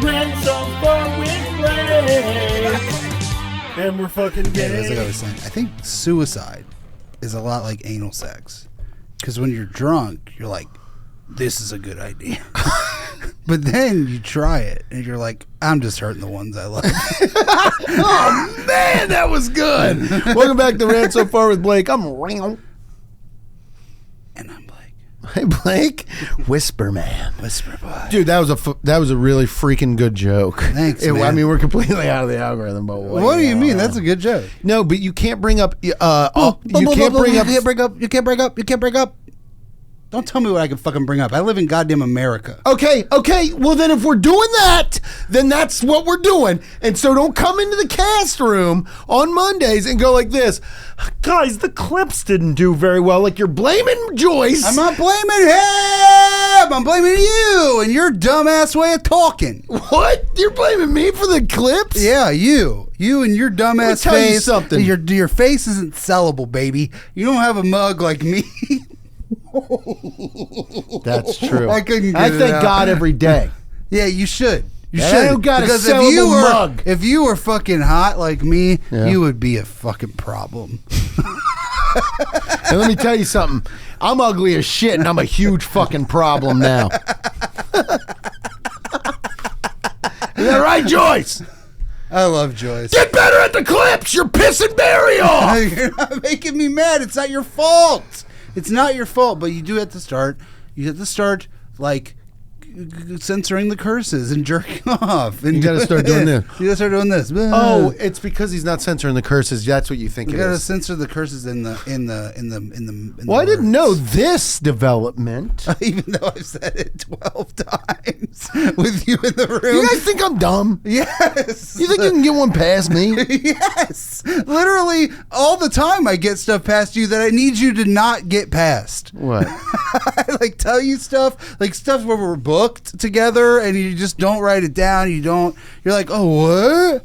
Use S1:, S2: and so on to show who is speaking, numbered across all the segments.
S1: Ransom for with Blake. And we're fucking gay.
S2: Yeah, that's like I was saying. I think suicide is a lot like anal sex. Because when you're drunk, you're like, this is a good idea. But then you try it, and you're like, I'm just hurting the ones I love.
S3: Oh, man, that was good. Welcome back to Rant So Far with Blake. I'm Ring.
S2: And I'm like,
S3: Hey, Blake. Whisper Man.
S2: whisper boy.
S3: Dude, that was a really freaking good joke.
S2: Thanks,
S3: I
S2: man.
S3: mean, we're completely out of the algorithm, but
S2: What do you mean? That's a good joke.
S3: No, but you can't bring up. You
S2: You
S3: can't bring up.
S2: You can't bring up. Don't tell me what I can fucking bring up. I live in goddamn America.
S3: Okay. Well, then if we're doing that, then that's what we're doing. And so don't come into the cast room on Mondays and go like this. Guys, the clips didn't do very well. Like you're blaming Joyce.
S2: I'm not blaming him. I'm blaming you and your dumbass way of talking.
S3: What? You're blaming me for the clips?
S2: Yeah, you and your dumbass
S3: tell you
S2: face.
S3: something.
S2: Your face isn't sellable, baby. You don't have a mug like me.
S3: That's true.
S2: I couldn't get
S3: I
S2: it
S3: thank
S2: out.
S3: God every day.
S2: Yeah, you should. You
S3: And
S2: should.
S3: I don't got a
S2: because
S3: sellable mug.
S2: If you were fucking hot like me,
S3: Yeah.
S2: you would be a fucking problem.
S3: And let me tell you something. I'm ugly as shit, and I'm a huge fucking problem now. Is that right, Joyce?
S2: I love Joyce.
S3: Get better at the clips. You're pissing Barry off.
S2: You're not making me mad. It's not your fault. It's not your fault, but you do have to start. You have to start like censoring the curses and jerking off. And
S3: You gotta start doing this.
S2: You gotta start doing this.
S3: Oh, it's because he's not censoring the curses. That's what you think
S2: you
S3: it
S2: gotta
S3: is.
S2: censor the curses in the
S3: Well, I didn't
S2: words.
S3: know this development.
S2: Even though I've said it 12 times with you in the room.
S3: You guys think I'm dumb?
S2: Yes.
S3: You think you can get one past me?
S2: Yes. Literally all the time I get stuff past you that I need you to not get past.
S3: What?
S2: I like tell you stuff, like stuff where we're booked together and you just don't write it down. You're like, oh, what?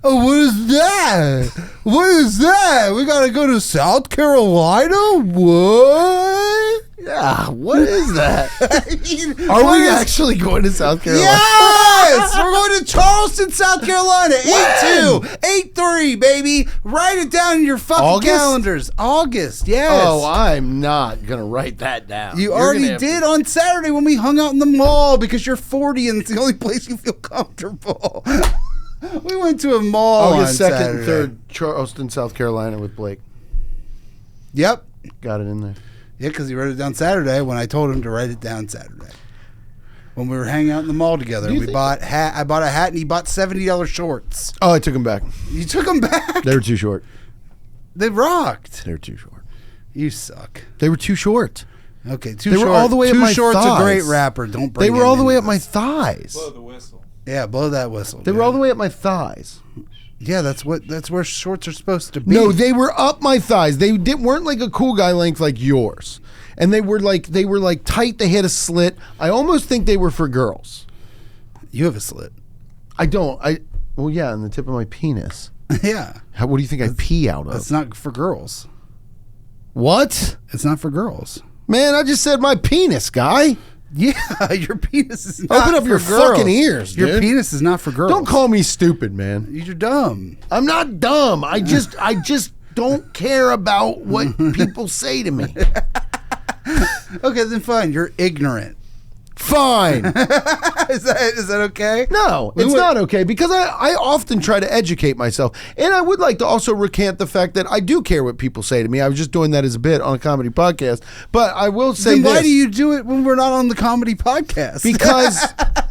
S2: Oh, what is that? What is that? We gotta go to South Carolina? What?
S3: Yeah, what is that?
S2: I mean,
S3: Are
S2: what
S3: we
S2: is-
S3: actually going to South Carolina?
S2: Yes! We're going to Charleston, South Carolina. 8-2, 8-3, baby. Write it down in your fucking
S3: August?
S2: calendars. August, yes.
S3: Oh, I'm not going to write that down.
S2: You
S3: You're
S2: already
S3: gonna have
S2: did
S3: to-
S2: on Saturday when we hung out in the mall because you're 40 and it's the only place you feel comfortable. We went to a mall
S3: August
S2: on
S3: 2nd
S2: Saturday.
S3: and 3rd, Charleston, South Carolina with Blake.
S2: Yep.
S3: Got it in there.
S2: Yeah, because he wrote it down Saturday when I told him to write it down Saturday. When we were hanging out in the mall together,
S3: you
S2: we
S3: think-
S2: bought I bought a hat and he bought $70 shorts.
S3: Oh, I took them back.
S2: You took them back.
S3: They were too short.
S2: They rocked.
S3: They were too short.
S2: You suck.
S3: They were too short.
S2: Okay, too
S3: They were
S2: short.
S3: all the way up
S2: Too
S3: my
S2: short's
S3: thighs.
S2: a great rapper. Don't bring
S3: They were
S2: him
S3: all the
S2: into
S3: way up my
S2: this.
S3: thighs.
S1: Blow the whistle.
S2: Yeah, blow that whistle.
S3: They were all the way up my thighs.
S2: Yeah, that's where shorts are supposed to be.
S3: No, they were up my thighs. They weren't like a cool guy length like yours. And they were like tight. They had a slit. I almost think they were for girls.
S2: You have a slit.
S3: I don't. Well, yeah, on the tip of my penis.
S2: Yeah,
S3: What do you think I pee out of?
S2: that's not for girls.
S3: What?
S2: It's not for girls.
S3: Man, I just said my penis, guy.
S2: Yeah, your penis is not
S3: Open up
S2: for
S3: your
S2: girls.
S3: fucking ears,
S2: Your
S3: dude.
S2: penis is not for girls.
S3: Don't call me stupid, man.
S2: You're dumb.
S3: I'm not dumb. I just don't care about what people say to me.
S2: Okay, then fine. You're ignorant.
S3: Fine.
S2: Is that okay?
S3: No, it's not okay because I often try to educate myself. And I would like to also recant the fact that I do care what people say to me. I was just doing that as a bit on a comedy podcast. But I will say
S2: Then why
S3: this.
S2: do you do it when we're not on the comedy podcast?
S3: Because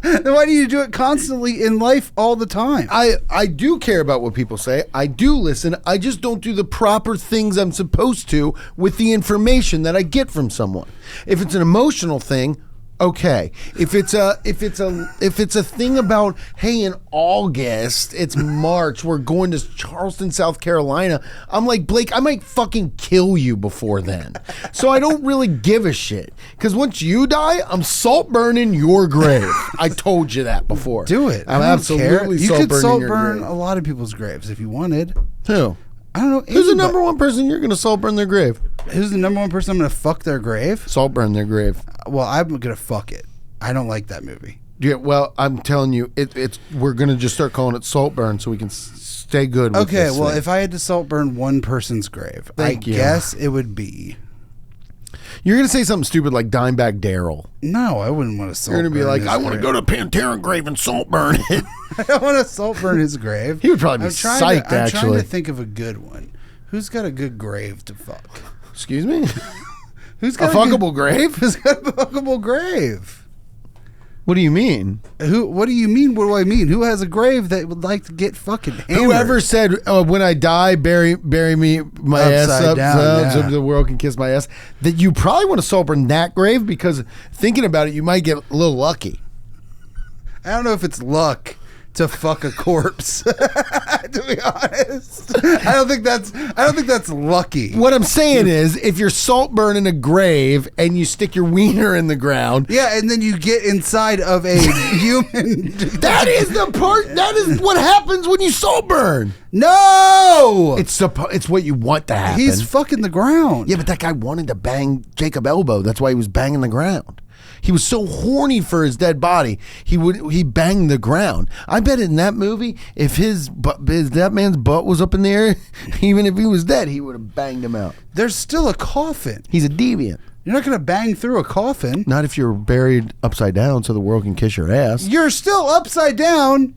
S2: then why do you do it constantly in life all the time?
S3: I do care about what people say. I do listen. I just don't do the proper things I'm supposed to with the information that I get from someone. If it's an emotional thing, okay. If it's a thing about, hey, in August, it's March, we're going to Charleston, South Carolina, I'm like, Blake, I might fucking kill you before then. So I don't really give a shit. Because once you die, I'm salt burning your grave. I told you that before.
S2: Do it.
S3: I'm
S2: I don't
S3: absolutely
S2: care. You
S3: salt
S2: could
S3: burning
S2: salt
S3: your
S2: burn
S3: grave.
S2: a lot of people's graves if you wanted.
S3: Who?
S2: I don't know.
S3: Who's the
S2: anybody.
S3: number one person you're going to salt burn their grave?
S2: Who's the number one person I'm going to fuck their grave?
S3: Salt burn their grave.
S2: Well, I'm going to fuck it. I don't like that movie.
S3: Yeah, well, I'm telling you, it's we're gonna just start calling it Saltburn so we can stay good. With
S2: Okay,
S3: this
S2: well,
S3: thing.
S2: if I had to salt burn one person's grave,
S3: Thank you.
S2: guess it would be.
S3: You're gonna say something stupid like Dimebag Daryl.
S2: No, I wouldn't want to salt.
S3: You're gonna be
S2: burn
S3: like,
S2: his
S3: I want to
S2: grave.
S3: go to Pantera grave and Saltburn it.
S2: I don't want to salt burn his grave.
S3: He would probably be
S2: I'm trying
S3: psyched,
S2: to, I'm trying
S3: actually.
S2: to think of a good one. Who's got a good grave to fuck?
S3: Excuse me,
S2: Who's
S3: a
S2: got
S3: fuckable grave?
S2: Who's got a fuckable grave?
S3: What do you mean?
S2: Who? What do you mean? What do I mean? Who has a grave that would like to get fucking hammered?
S3: Whoever said, when I die, bury me my ass
S2: Upside
S3: up
S2: down,
S3: so
S2: yeah.
S3: the world can kiss my ass, that you probably want to Saltburn that grave because thinking about it, you might get a little lucky.
S2: I don't know if it's luck to fuck a corpse. To be honest, I don't think that's lucky.
S3: What I'm saying is, if you're Saltburn in a grave and you stick your wiener in the ground,
S2: Yeah, and then you get inside of a human.
S3: that is the part. That is what happens when you Saltburn.
S2: No,
S3: It's what you want to happen.
S2: he's fucking the ground.
S3: Yeah, but that guy wanted to bang Jacob Elbow. That's why he was banging the ground. He was so horny for his dead body. He banged the ground. I bet in that movie, if that man's butt was up in the air, even if he was dead, he would have banged him out.
S2: There's still a coffin.
S3: He's a deviant.
S2: You're not gonna bang through a coffin.
S3: Not if you're buried upside down, so the world can kiss your ass.
S2: You're still upside down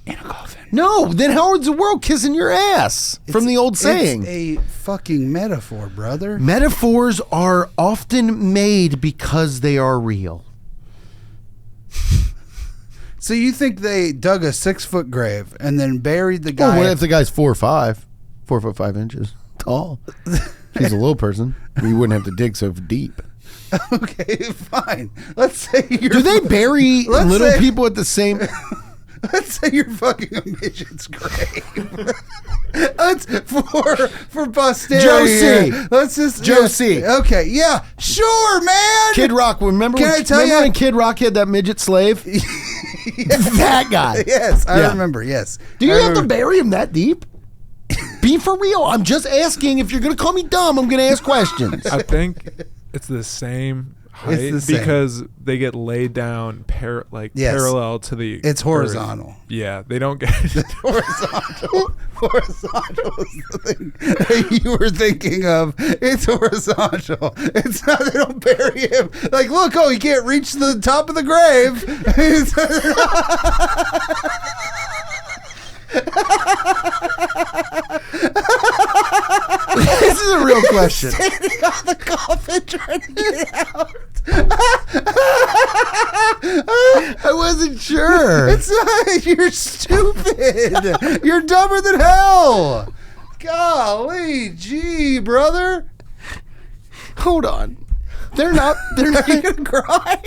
S2: in a coffin.
S3: No, then how is the world kissing your ass? From the old saying.
S2: It's a fucking metaphor, brother.
S3: Metaphors are often made because they are real.
S2: So you think they dug a 6-foot grave and then buried the guy?
S3: Well, what if the guy's 4'5", 4'5" tall? He's a little person. We wouldn't have to dig so deep.
S2: Okay, fine. Let's say you're.
S3: Do they bury
S2: Let's
S3: little
S2: say-
S3: people at the same?
S2: Let's say you're fucking a midget's grave. Let's for posterity.
S3: Josie.
S2: here. Let's just
S3: Josie.
S2: Okay, yeah, sure, man.
S3: Kid Rock. Remember?
S2: Can I tell ya-
S3: when Kid Rock had that midget slave? That guy.
S2: Yes, I
S3: Yeah.
S2: remember. Yes.
S3: Do you
S2: I
S3: have to
S2: remember.
S3: bury him that deep? Be for real. I'm just asking. If you're gonna call me dumb, I'm gonna ask questions.
S4: I think it's the same height
S2: the same.
S4: because they get laid down
S2: Yes.
S4: parallel to the
S2: It's
S4: earth.
S2: horizontal.
S4: Yeah, they don't get
S2: Horizontal. Horizontal is the thing that you were thinking of. It's horizontal. It's not. They don't bury him. Like, look, oh, he can't reach the top of the grave.
S3: This is a real question.
S2: Standing on the coffin trying to get out.
S3: I wasn't sure.
S2: It's not. You're stupid. You're dumber than hell. Golly gee, brother.
S3: Hold on. They're not. They're not.
S2: You're gonna cry.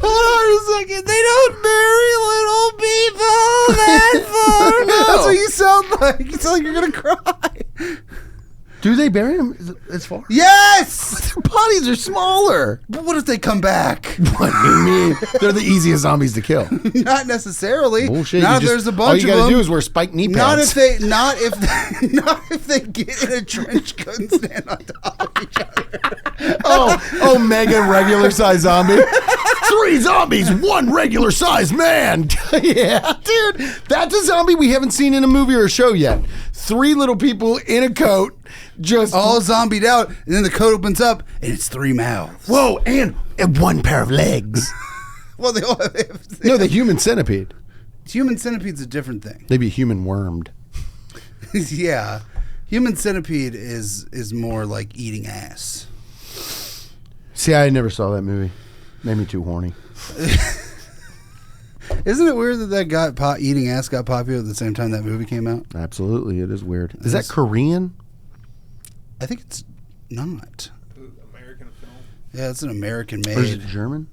S2: Hold on a second. They don't bury little people that far.
S3: No.
S2: That's what you sound like. You sound like you're gonna cry.
S3: Do they bury them as far?
S2: Yes.
S3: Their bodies are smaller.
S2: But what if they come back?
S3: What do you mean? They're the easiest zombies to kill.
S2: Not necessarily.
S3: Bullshit.
S2: Not
S3: you
S2: if
S3: just-
S2: there's a
S3: all
S2: bunch
S3: you
S2: of
S3: gotta
S2: them.
S3: do is wear spiked knee
S2: Not
S3: pads.
S2: not if they get in a trench coat and stand on top of each other.
S3: mega regular size zombie. 3 zombies, 1 regular size man. Yeah, dude, that's a zombie we haven't seen in a movie or a show yet. 3 little people in a coat, just
S2: All zombied out, and then the coat opens up, and it's 3 mouths.
S3: whoa, and 1 pair of legs.
S2: Well, they all have,
S3: No, the human centipede.
S2: human centipede's a different thing.
S3: They'd be human wormed.
S2: Yeah, human centipede is more like eating ass.
S3: See, I never saw that movie. Made me too horny.
S2: Isn't it weird that eating ass got popular at the same time that movie came out?
S3: Absolutely, it is weird. Is
S2: Yes.
S3: that Korean?
S2: I think it's not.
S4: American film.
S2: Yeah, it's an American made.
S3: Or is it German?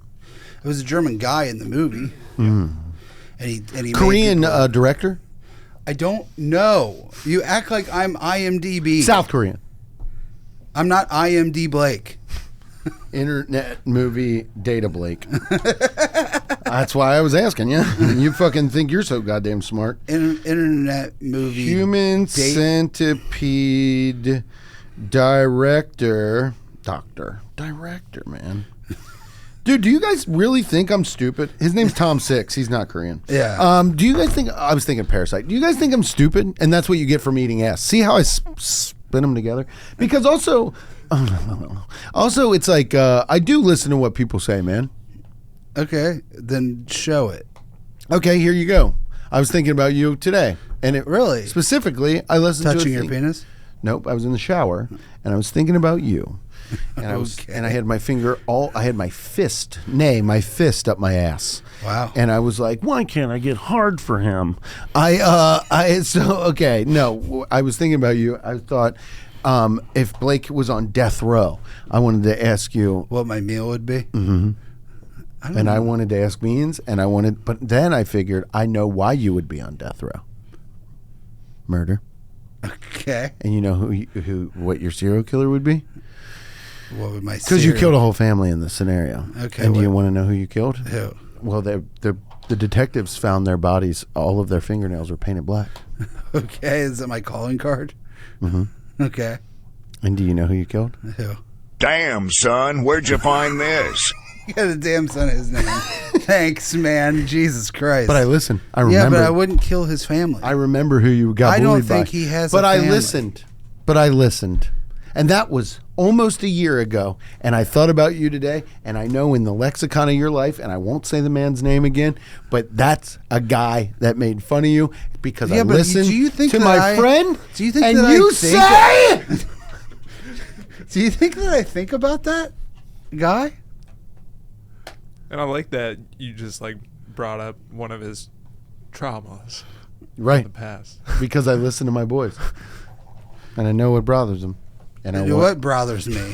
S2: It was a German guy in the movie. And he made
S3: Korean
S2: people-
S3: director?
S2: I don't know. You act like I'm IMDb.
S3: South Korean.
S2: I'm not IMD Blake.
S3: Internet movie data Blake. That's why I was asking you. You fucking think you're so goddamn smart.
S2: Internet movie.
S3: Human centipede director, man. Dude, do you guys really think I'm stupid? His name's Tom Six. He's not Korean.
S2: Yeah.
S3: Do you guys think I was thinking Parasite? Do you guys think I'm stupid? And that's what you get from eating ass. See how I spin them together? Because also, it's like I do listen to what people say, man.
S2: Okay, then show it.
S3: Okay, here you go. I was thinking about you today, and it
S2: Really?
S3: specifically I listened
S2: Touching
S3: to
S2: your
S3: thing.
S2: penis?
S3: Nope, I was in the shower and I was thinking about you. And I was
S2: Okay.
S3: and I had my finger I had my fist up my ass.
S2: Wow.
S3: And I was like, why can't I get hard for him? I was thinking about you. I thought if Blake was on death row, I wanted to ask you,
S2: What my meal would be?
S3: and I wanted to ask Beans, but then I figured I know why you would be on death row. Murder.
S2: Okay.
S3: And you know what your serial killer would be?
S2: What would my
S3: Because you killed a whole family in this scenario.
S2: Okay,
S3: And do you
S2: what-
S3: want to know who you killed?
S2: Who?
S3: Well, the detectives found their bodies. All of their fingernails were painted black.
S2: Okay, is that my calling card? Mm-hmm. Okay.
S3: And do you know who you killed?
S2: Who?
S5: Damn, son, where'd you find this?
S2: He got a damn son of his name. Thanks, man. Jesus Christ.
S3: But I listened. I
S2: yeah,
S3: remember.
S2: but I wouldn't kill his family.
S3: I remember who you got
S2: I don't
S3: bullied by.
S2: think he has a
S3: But I
S2: family.
S3: listened. And that was almost a year ago. And I thought about you today. And I know in the lexicon of your life, and I won't say the man's name again, but that's a guy that made fun of you because I
S2: Yeah, but
S3: listened
S2: do you think
S3: to
S2: that
S3: my friend.
S2: Do you think
S3: and
S2: that
S3: you
S2: I think
S3: say
S2: Do you think that I think about that guy?
S4: And I like that you just like brought up one of his traumas in
S3: right
S4: the past.
S3: because I listen to my boys, and I know what bothers them. And I
S2: You know
S3: want,
S2: what bothers me?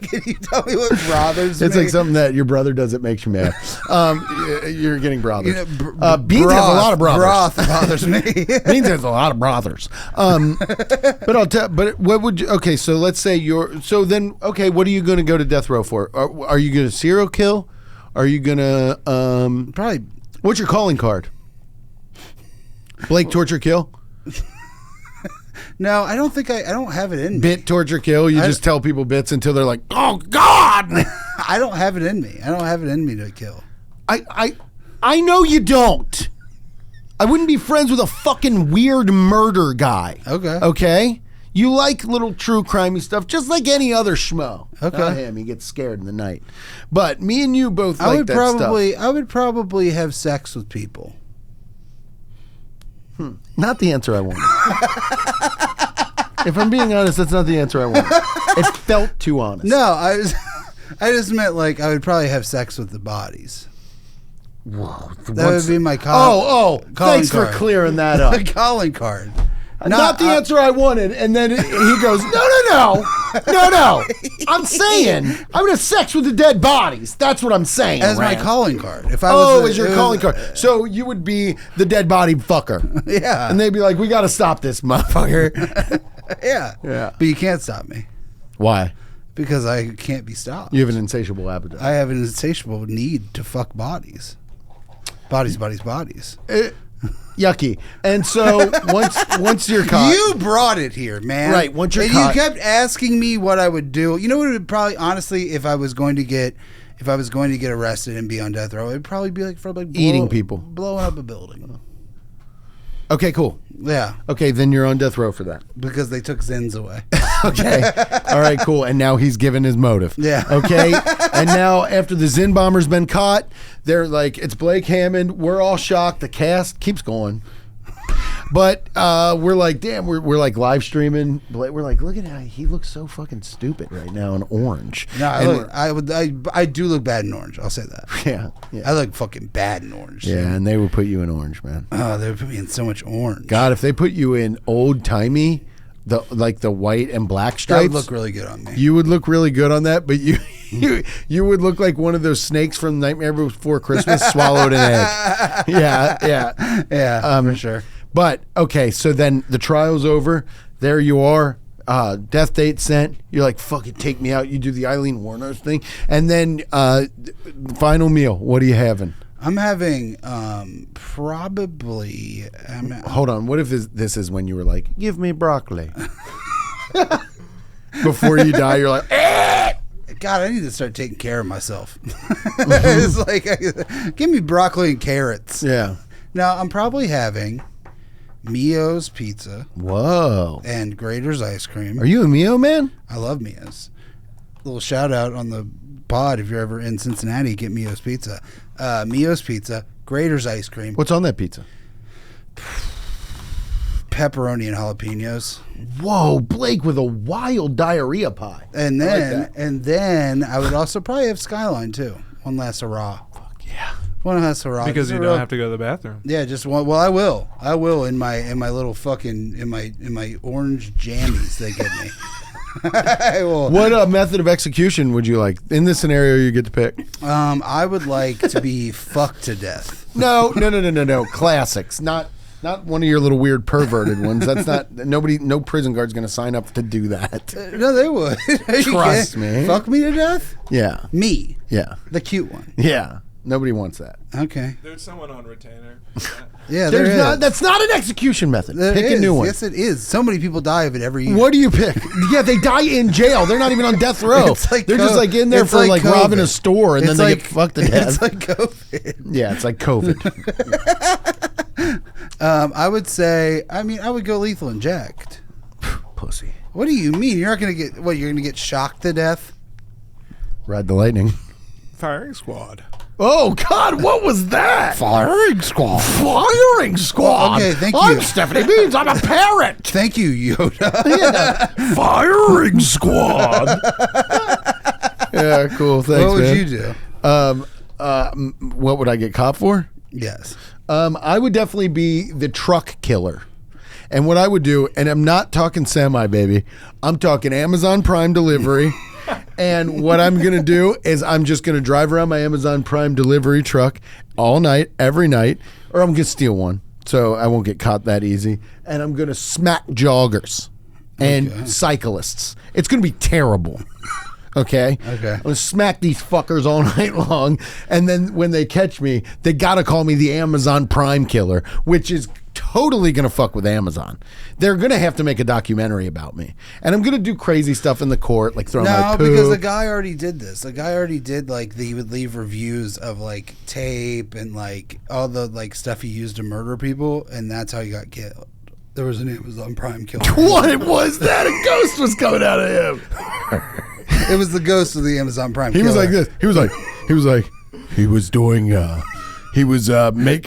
S2: Can you tell me what bothers
S3: it's
S2: me?
S3: like something that your brother does that makes you mad. You're getting brothers.
S2: You know,
S3: Beans has a lot of brothers.
S2: Broth bothers me.
S3: Beans has a lot of brothers. But I'll tell. But what would you? Okay, so let's say you're. So then, okay, what are you going to go to death row for? Are you going to serial kill? Are you going to?
S2: Probably.
S3: What's your calling card? Blake torture kill.
S2: No, I don't think I don't have it in me.
S3: Bit torture kill. You
S2: I-
S3: just tell people bits until they're like, oh God.
S2: I don't have it in me. I don't have it in me to kill.
S3: I know you don't. I wouldn't be friends with a fucking weird murder guy.
S2: Okay.
S3: Okay? You like little true crimey stuff, just like any other schmo.
S2: Okay.
S3: Not him. He gets scared in the night. But me and you both
S2: I
S3: like
S2: would
S3: that
S2: probably
S3: stuff.
S2: I would probably have sex with people.
S3: Not the answer I wanted. If I'm being honest, that's not the answer I wanted. It felt too honest.
S2: No, I just meant like I would probably have sex with the bodies.
S3: Whoa,
S2: That would be my calling
S3: thanks for
S2: card.
S3: clearing that up.
S2: calling card.
S3: Not the answer I wanted. And then he goes, no. I'm saying I would have sex with the dead bodies. That's what I'm saying.
S2: As my
S3: Rand.
S2: calling card. If I was
S3: as your calling card. So you would be the dead body fucker.
S2: Yeah.
S3: And they'd be like, we got to stop this motherfucker.
S2: Yeah.
S3: Yeah.
S2: But you can't stop me
S3: Why?
S2: because I can't be stopped.
S3: You have an insatiable appetite.
S2: I have an insatiable need to fuck bodies. Bodies.
S3: Yucky. And so once you're caught.
S2: You brought it here, man.
S3: Right, once you're
S2: and
S3: caught-
S2: you kept asking me what I would do. You know what it would probably, honestly, if I was going to get arrested and be on death row, it'd probably be like for like
S3: Eating people.
S2: blowing up a building.
S3: Okay, cool.
S2: Yeah,
S3: Okay, then you're on death row for that.
S2: because they took Zins away.
S3: Okay. All right, cool. And now he's given his motive.
S2: Yeah.
S3: Okay. And now after the Zin bomber's been caught, they're like, it's Blake Hammond. We're all shocked. The cast keeps going. But we're like, damn, we're like live streaming. Blake, we're like, look at how he looks so fucking stupid right now in orange.
S2: No,
S3: And
S2: I do look bad in orange. I'll say that.
S3: yeah.
S2: I look fucking bad in orange.
S3: Yeah, and they would put you in orange, man.
S2: Oh, they would put me in so much orange.
S3: God, if they put you in old timey, the white and black
S2: that
S3: stripes,
S2: would look really good on me.
S3: you would look really good on that. But you would look like one of those snakes from Nightmare Before Christmas swallowed an egg. Yeah.
S2: Yeah, for sure.
S3: But okay, so then the trial's over. There you are. Death date sent. You're like, fuck it, take me out. You do the Eileen Wuornos thing, and then final meal. What are you having?
S2: I'm having probably.
S3: Hold on. What if this is when you were like, give me broccoli? Before you die, you're like,
S2: God, I need to start taking care of myself. It's like, give me broccoli and carrots.
S3: Yeah.
S2: Now, I'm probably having Mio's Pizza
S3: Whoa.
S2: and Grater's Ice Cream.
S3: Are you a Mio man?
S2: I love Mio's. Little shout out on the pod if you're ever in Cincinnati, get Mio's Pizza. Mio's Pizza, Grater's Ice Cream,
S3: What's on that pizza?
S2: pepperoni and jalapenos.
S3: Whoa, Blake with a wild diarrhea pie.
S2: And
S3: I like
S2: then
S3: that.
S2: and then I would also probably have Skyline too. One last hurrah.
S3: Fuck yeah.
S2: One last hurrah.
S4: Because
S2: Just
S4: you
S2: a
S4: don't
S2: real-
S4: have to go to the bathroom.
S2: Yeah, just one. Well, I will in my little fucking in my orange jammies they give me. I will.
S3: What method of execution would you like? In this scenario, you get to pick.
S2: I would like to be fucked to death.
S3: No. Classics, not one of your little weird perverted ones. That's not no prison guard's going to sign up to do that.
S2: No, they would. You
S3: Trust
S2: can't-
S3: me.
S2: Fuck me to death.
S3: Yeah,
S2: Me,
S3: yeah,
S2: the cute one.
S3: yeah. Nobody wants that.
S2: Okay.
S4: There's someone on retainer.
S2: Yeah, there is.
S3: That's not an execution method.
S2: There
S3: Pick
S2: is.
S3: a new one.
S2: Yes, it is. So many people die of it every year.
S3: What do you pick? Yeah, they die in jail. They're not even on death row.
S2: It's like
S3: They're just
S2: co-
S3: like in there
S2: it's
S3: for like robbing
S2: COVID.
S3: a store, and
S2: It's
S3: then they
S2: like-
S3: get fucked to death.
S2: It's like COVID.
S3: Yeah, it's like COVID.
S2: I would say. I mean, I would go lethal inject.
S3: Pussy.
S2: What do you mean? You're not gonna get what? You're gonna get shocked to death?
S3: Ride the lightning.
S4: Firing squad.
S3: Oh God, what was that?
S2: Firing squad.
S3: Firing squad.
S2: Okay, thank
S3: I'm
S2: you.
S3: Stephanie Beans. I'm a parrot.
S2: Thank you, Yoda.
S3: Yeah. Firing squad. Yeah, cool. Thanks,
S2: What would
S3: man.
S2: you do?
S3: What would I get caught for?
S2: Yes.
S3: I would definitely be the truck killer. And what I would do, and I'm not talking semi, baby. I'm talking Amazon Prime delivery. And what I'm going to do is I'm just going to drive around my Amazon Prime delivery truck all night, every night, or I'm going to steal one so I won't get caught that easy. And I'm going to smack joggers and cyclists. It's going to be terrible. Okay?
S2: Okay.
S3: I'm going to smack these fuckers all night long. And then when they catch me, they got to call me the Amazon Prime killer, which is totally going to fuck with Amazon. They're going to have to make a documentary about me. And I'm going to do crazy stuff in the court, like throw my
S2: No,
S3: poo.
S2: because the guy already did this. The guy already did like he would leave reviews of like tape and like all the like stuff he used to murder people, and that's how he got killed. There was an Amazon Prime killer.
S3: What was that? A ghost was coming out of him.
S2: It was the ghost of the Amazon Prime
S3: He
S2: killer.
S3: was like this. He was doing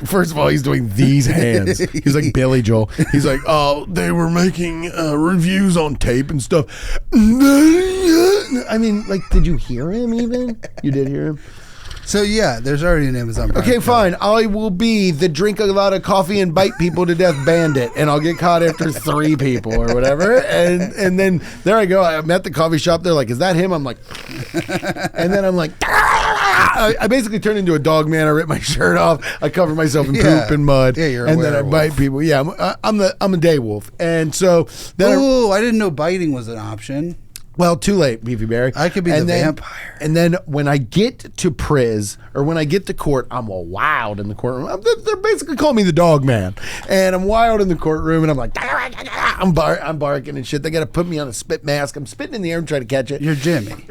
S3: first of all, he's doing these hands. He's like Billy Joel. He's like, oh, they were making reviews on tape and stuff. I mean, like, did you hear him even? You did hear him?
S2: So yeah, there's already an Amazon Prime
S3: Okay,
S2: killer.
S3: fine. I will be the drink a lot of coffee and bite people to death bandit, and I'll get caught after 3 people or whatever. And then there I go. I'm at the coffee shop. They're like, "Is that him?" I'm like, and then I'm like, I basically turn into a dog man. I rip my shirt off. I cover myself in
S2: Yeah.
S3: poop and mud.
S2: Yeah, you're a
S3: and then I
S2: werewolf.
S3: bite people. Yeah, I'm a day wolf. And so then
S2: Oh, I didn't know biting was an option.
S3: well, too late, Beefy Barry.
S2: I could be
S3: And
S2: the
S3: then-
S2: vampire.
S3: And then when I get to Priz, or when I get to court, I'm all wild in the courtroom. They're basically calling me the dog man. And I'm wild in the courtroom, and I'm like, I'm barking and shit. They got to put me on a spit mask. I'm spitting in the air and trying to catch it.
S2: You're Jimmy.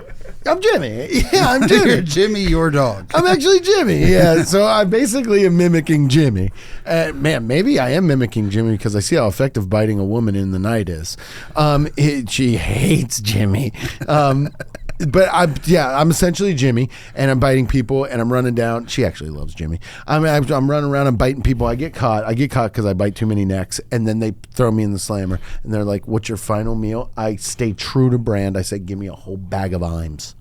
S3: I'm Jimmy. Yeah, I'm
S2: You're
S3: Jimmy.
S2: Jimmy, your dog.
S3: I'm actually Jimmy. Yeah, so I basically am mimicking Jimmy. Man, maybe I am mimicking Jimmy because I see how effective biting a woman in the night is. She hates Jimmy. But I'm essentially Jimmy, and I'm biting people, and I'm running down. She actually loves Jimmy. I'm running around and biting people. I get caught because I bite too many necks, and then they throw me in the slammer, and they're like, "What's your final meal?" I stay true to brand. I say, "Give me a whole bag of Imes,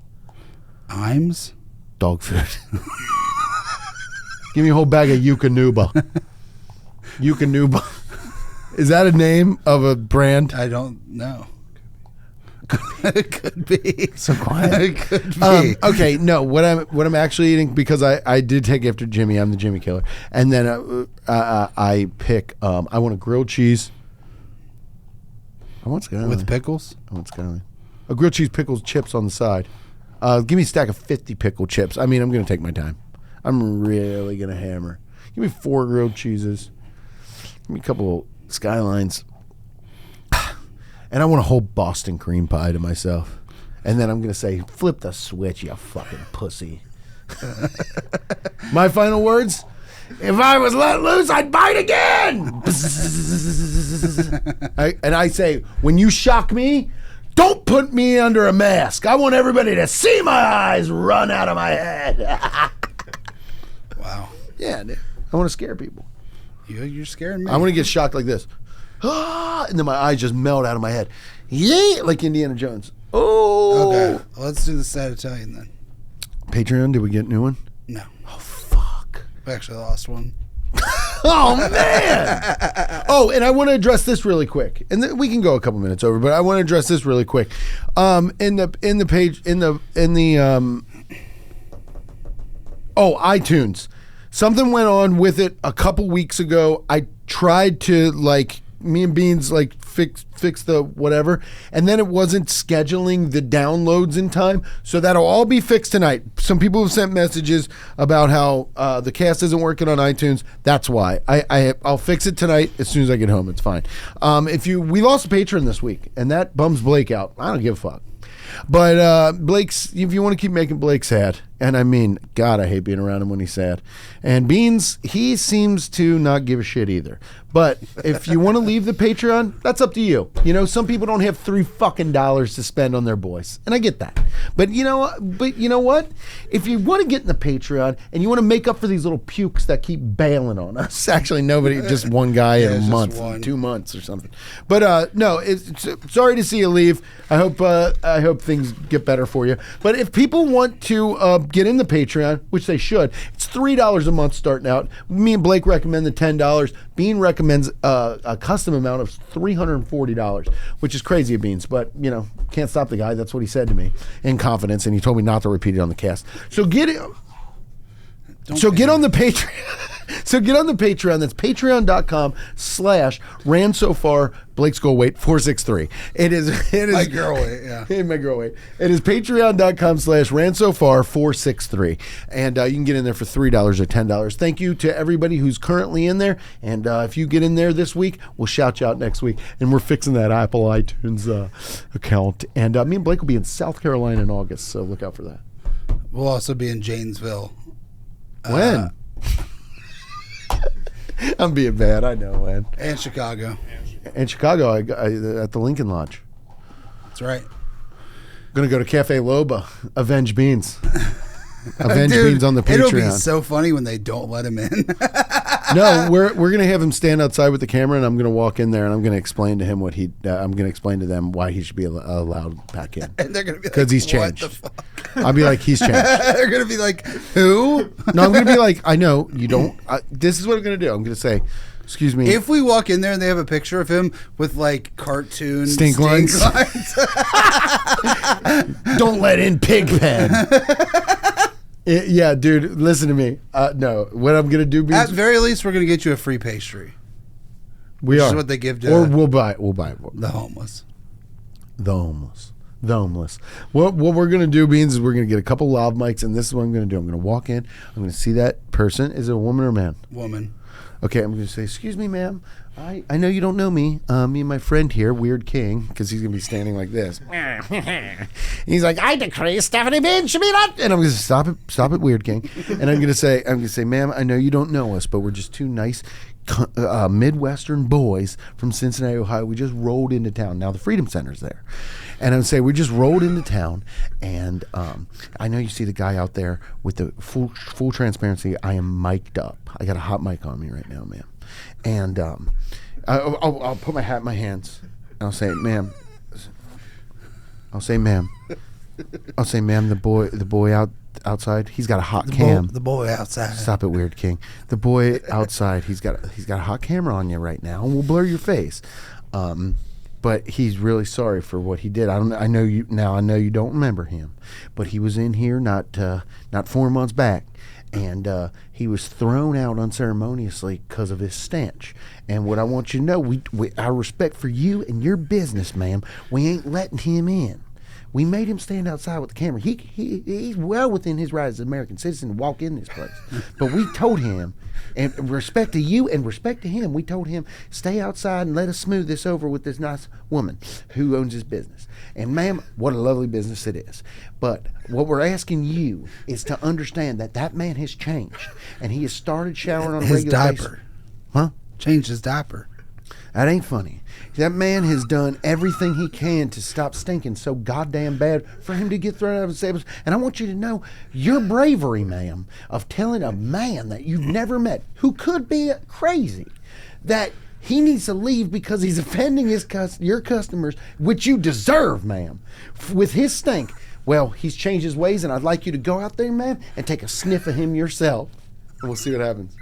S2: Imes?
S3: dog food." Give me a whole bag of Yukonuba. Yukonuba. Is that a name of a brand?
S2: I don't know. It could be.
S3: So quiet.
S2: It could be.
S3: Okay, no. What I'm actually eating, because I did take after Jimmy. I'm the Jimmy killer, and then I pick. I want a grilled cheese. I want Skyline.
S2: With pickles?
S3: I want Skyline. A grilled cheese, pickles, chips on the side. Give me a stack of 50 pickle chips. I mean, I'm going to take my time. I'm really going to hammer. Give me 4 grilled cheeses. Give me a couple Skylines. And I want a whole Boston cream pie to myself. And then I'm going to say, flip the switch, you fucking pussy. My final words? If I was let loose, I'd bite again. I say, when you shock me, don't put me under a mask. I want everybody to see my eyes run out of my head.
S2: Wow.
S3: Yeah, dude. I want to scare people.
S2: You're scaring me.
S3: I want to get shocked like this. And then my eyes just melt out of my head. Yeah, like Indiana Jones. Oh.
S2: Okay. Well, let's do the sad Italian then.
S3: Patreon, did we get a new one?
S2: No.
S3: Oh, fuck.
S2: We actually lost one.
S3: Oh, man. Oh, and I want to address this really quick. And we can go a couple minutes over, but I want to address this really quick. iTunes. Something went on with it a couple weeks ago. I tried to me and Beans fix the whatever, and then it wasn't scheduling the downloads in time. So that'll all be fixed tonight. Some people have sent messages about how the cast isn't working on iTunes. That's why. I'll fix it tonight as soon as I get home. It's fine. We lost a patron this week, and that bums Blake out. I don't give a fuck. But Blake's, if you want to keep making Blake sad, and I mean, God, I hate being around him when he's sad. And Beans, he seems to not give a shit either. But if you want to leave the Patreon, that's up to you. You know, some people don't have $3 fucking to spend on their boys, and I get that. But you know what? If you want to get in the Patreon and you want to make up for these little pukes that keep bailing on us, actually nobody, just one guy in a month, 2 months or something. But no, it's sorry to see you leave. I hope things get better for you. But if people want to get in the Patreon, which they should, it's $3 a month starting out. Me and Blake recommend the $10. Bean recommends a custom amount of $340, which is crazy of Beans, but can't stop the guy. That's what he said to me in confidence, and he told me not to repeat it on the cast. So get it. Get on the Patreon. So get on the Patreon. That's patreon.com/ransofar Blake's goal weight 463. It is
S2: my girl weight, yeah.
S3: My girl weight. It is patreon.com/ransofar 463. And you can get in there for $3 or $10. Thank you to everybody who's currently in there. And if you get in there this week, we'll shout you out next week. And we're fixing that Apple iTunes account. And me and Blake will be in South Carolina in August, so look out for that.
S2: We'll also be in Janesville.
S3: When? I'm being bad. I know, man.
S2: And Chicago.
S3: In Chicago, I at the Lincoln Lodge.
S2: That's right.
S3: Gonna go to Cafe Loba. Avenge Beans. Avenge
S2: Dude,
S3: Beans on the Patreon.
S2: It'll be so funny when they don't let him in.
S3: No, we're gonna have him stand outside with the camera, and I'm gonna walk in there, and I'm gonna explain to him I'm gonna explain to them why he should be allowed back in.
S2: And they're gonna be like,
S3: because he's
S2: what
S3: changed.
S2: the fuck?
S3: I'll be like, he's changed.
S2: They're gonna be like, who?
S3: No, I'm gonna be like, I know you don't. This is what I'm gonna do. I'm gonna say, excuse me.
S2: If we walk in there and they have a picture of him with cartoon
S3: stink lines. Don't let in Pigpen. Yeah, dude, listen to me. No, what I'm gonna do,
S2: At very least, we're gonna get you a free pastry.
S3: We
S2: Which
S3: are.
S2: is what they give to
S3: or we'll buy it.
S2: the homeless.
S3: The homeless. What we're gonna do, Beans, is we're gonna get a couple lav mics, and this is what I'm gonna do. I'm gonna walk in. I'm gonna see that person. Is it a woman or a man?
S2: Woman.
S3: Okay, I'm going to say, excuse me, ma'am. I know you don't know me. Me and my friend here, Weird King, because he's going to be standing like this. He's like, I decree Stephanie Bean should be not. And I'm going to say, stop it, Weird King. And I'm going to say, ma'am, I know you don't know us, but we're just two nice Midwestern boys from Cincinnati, Ohio. We just rolled into town. Now the Freedom Center's there. And I would say, we just rolled into town, and I know you see the guy out there with the full transparency. I am mic'd up. I got a hot mic on me right now, ma'am. And I'll put my hat in my hands, and I'll say, ma'am. I'll say, ma'am, the boy outside, he's got a hot cam.
S2: The boy outside.
S3: Stop it, Weird King. The boy outside, he's got a hot camera on you right now, and we'll blur your face. But he's really sorry for what he did. I know you don't remember him, but he was in here not 4 months back, and he was thrown out unceremoniously because of his stench. And what I want you to know, we our respect for you and your business, ma'am, we ain't letting him in. We made him stand outside with the camera. He's well within his right as an American citizen to walk in this place. But we told him, and respect to you and respect to him, we told him, stay outside and let us smooth this over with this nice woman who owns his business. And ma'am, what a lovely business it is. But what we're asking you is to understand that that man has changed, and he has started showering on a
S2: His
S3: regular basis.
S2: diaper.
S3: Huh?
S2: Changed his diaper.
S3: That ain't funny. That man has done everything he can to stop stinking so goddamn bad for him to get thrown out of his stables. And I want you to know your bravery, ma'am, of telling a man that you've never met, who could be crazy, that he needs to leave because he's offending your customers, which you deserve, ma'am, with his stink. Well, he's changed his ways, and I'd like you to go out there, ma'am, and take a sniff of him yourself. And we'll see what happens.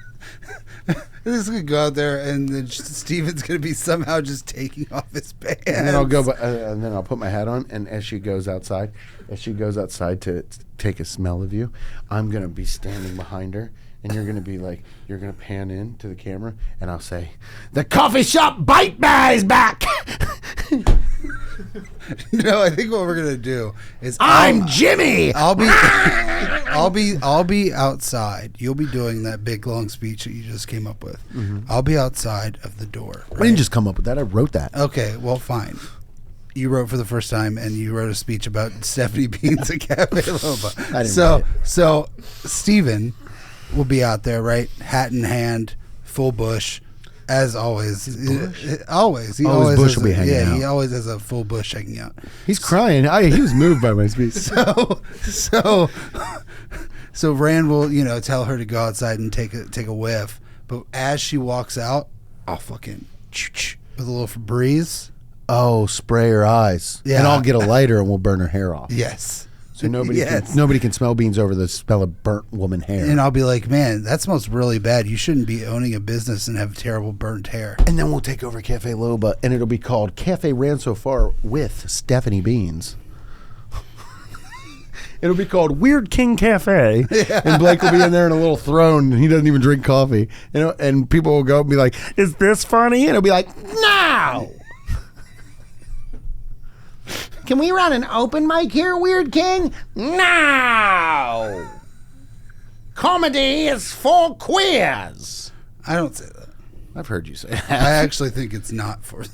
S2: This is gonna go out there, and then Steven's gonna be somehow just taking off his pants.
S3: And then I'll go, and then I'll put my hat on. And as she goes outside to take a smell of you, I'm gonna be standing behind her, and you're gonna be like, you're gonna pan in to the camera, and I'll say, "The coffee shop bite bear is back."
S2: No, I think what we're gonna do is
S3: I'm Jimmy.
S2: I'll be outside. You'll be doing that big long speech that you just came up with. I'll be outside of the door.
S3: I didn't just come up with that. I wrote that.
S2: Okay, well, fine. You wrote for the first time, and you wrote a speech about Stephanie Beans at Cafe Loba.
S3: I didn't write it.
S2: So Steven will be out there, right? Hat in hand, full bush, as always. Always. He
S3: Always bush
S2: has
S3: will be hanging out.
S2: he always has a full bush hanging out.
S3: He's crying. He was moved by my speech.
S2: So Rand will, tell her to go outside and take a whiff. But as she walks out, I'll fucking with a little Febreze.
S3: Oh, spray her eyes.
S2: Yeah.
S3: And I'll get a lighter and we'll burn her hair off.
S2: Yes.
S3: So nobody
S2: Yes.
S3: nobody can smell beans over the smell of burnt woman hair.
S2: And I'll be like, man, that smells really bad. You shouldn't be owning a business and have terrible burnt hair.
S3: And then we'll take over Cafe Loba, and it'll be called Cafe Ran So Far with Stephanie Beans. It'll be called Weird King Cafe, and Blake will be in there in a little throne, and he doesn't even drink coffee. And people will go and be like, "Is this funny?" And he'll be like, "No." Can we run an open mic here, Weird King? No. Comedy is for queers.
S2: I don't say that.
S3: I've heard you say that.
S2: I actually think it's not for